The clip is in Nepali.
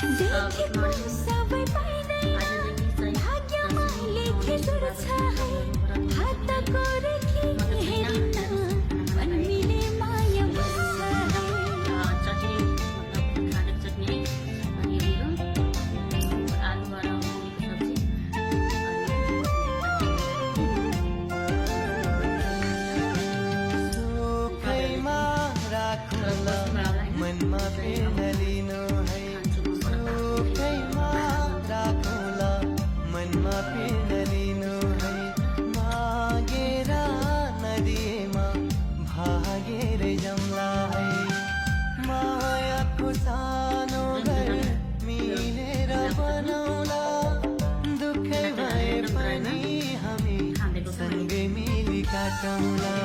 Good morning. सबै पाइँदैन भाग्यमा लेखेको छ है हातको रेखी हेरिन मन मिले माया बस्छ है चटनी मतलब खाँडेको चटनी अनि आलु र मुलीको सुखैमा राखौँला मनमा प्रेम लिनु है सुखैमा राखौँला मनमा प्रेम लिनु है मागेर नदिएमा भागेर जम्ला है मायाको सानो घर मिलेर बनाउला दुःखै भए पनि हामी सँगै मिली काटौँला